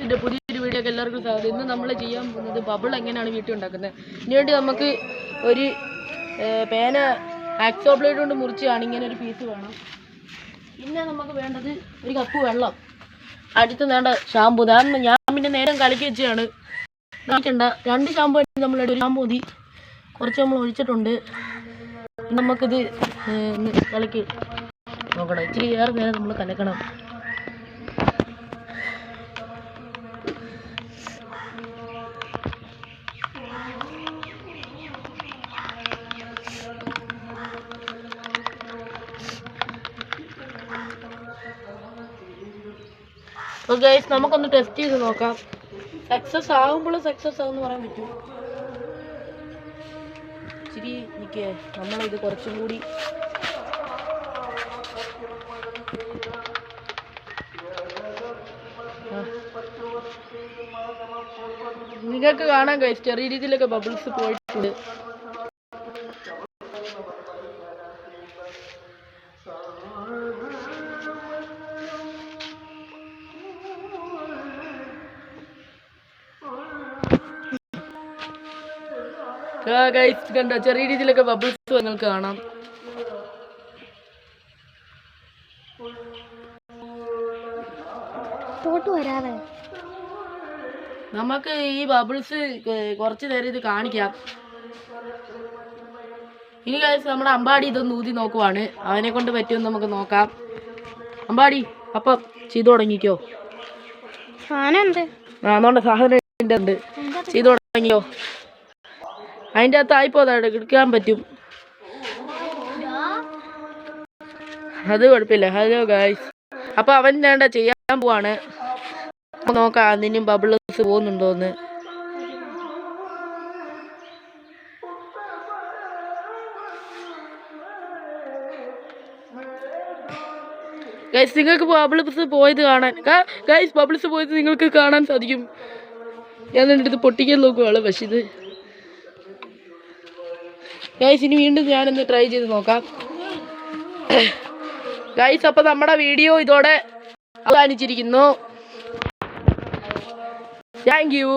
ബ്ലോഗിൻ്റെ പുതിയൊരു വീഡിയോ ഒക്കെ എല്ലാവർക്കും സ്വാഗതം. ഇന്ന് നമ്മൾ ചെയ്യാൻ പോകുന്നത് ബബിൾ എങ്ങനെയാണ് വീട്ടിൽ ഉണ്ടാക്കുന്നത്. ഇതിനുവേണ്ടി നമുക്ക് ഒരു പേന ആക്സോ ബ്ലേഡ് കൊണ്ട് മുറിച്ചാണ് ഇങ്ങനെ ഒരു പീസ് വേണം. പിന്നെ നമുക്ക് വേണ്ടത് ഒരു കപ്പ് വെള്ളം, അടുത്ത് വേണ്ട ഷാമ്പു. ഞാൻ പിന്നെ നേരം കലക്കി വെച്ചാണ് നോക്കണ്ട. 2 ഷാമ്പു നമ്മൾ ഒരു ഷാമ്പു മതി, കുറച്ച് നമ്മൾ ഒഴിച്ചിട്ടുണ്ട്. നമുക്കിത് കലക്കി നോക്കണം. ഇച്ചിരി ഏറെ നേരം നമ്മൾ കലക്കണം. ഗൈസ്, നമുക്കൊന്ന് ടെസ്റ്റ് ചെയ്ത് നോക്കാം. സക്സസ് ആകുമ്പോഴും സക്സസ് ആകുമെന്ന് പറയാൻ പറ്റും. ഇച്ചിരി എനിക്ക് നമ്മളിത് കുറച്ചും കൂടി നിങ്ങൾക്ക് കാണാൻ ഗൈസ്, ചെറിയ രീതിയിലൊക്കെ ബബിൾസ് പോയിട്ടുണ്ട്. ഗൈസ് കണ്ടോ, ചെറിയ രീതിയിലൊക്കെ ബബിൾസ് നിങ്ങൾക്ക് കാണാം. നമുക്ക് ഈ ബബിൾസ് കുറച്ച് നേരം ഇത് കാണിക്കാം. ഇനി ഗൈസ് നമ്മുടെ അമ്പാടി ഇതൊന്ന് ഊതി നോക്കുവാണ്. അവനെ കൊണ്ട് പറ്റുമെന്ന് നമുക്ക് നോക്കാം. അമ്പാടി അപ്പം ചെയ്തു തുടങ്ങിക്കോ. അതുകൊണ്ട് സാധനം ഉണ്ട്, ചെയ്തു തുടങ്ങിയോ. അതിൻ്റെ അകത്ത് ആയിപ്പോതാ എടുക്കാൻ പറ്റും, അത് കുഴപ്പമില്ല. ഹലോ ഗൈസ്, അപ്പോൾ അവൻ വേണ്ട ചെയ്യാൻ പോവാണ്. നോക്കാം അതിനും ബബിൾസ് പോകുന്നുണ്ടോന്ന്. ഗൈസ്, നിങ്ങൾക്ക് ബബിൾസ് പോയത് കാണാൻ ബബിൾസ് പോയത് നിങ്ങൾക്ക് കാണാൻ സാധിക്കും. ഞാൻ എൻ്റെ അടുത്ത് പൊട്ടിക്കാൻ നോക്കുവാണ്. പക്ഷെ ഇത് ഗൈസ്, ഇനി വീണ്ടും ഞാനൊന്ന് ട്രൈ ചെയ്ത് നോക്കാം. ഗൈസ്, അപ്പോൾ നമ്മുടെ വീഡിയോ ഇതോടെ അവസാനിച്ചിരിക്കുന്നു. Thank you.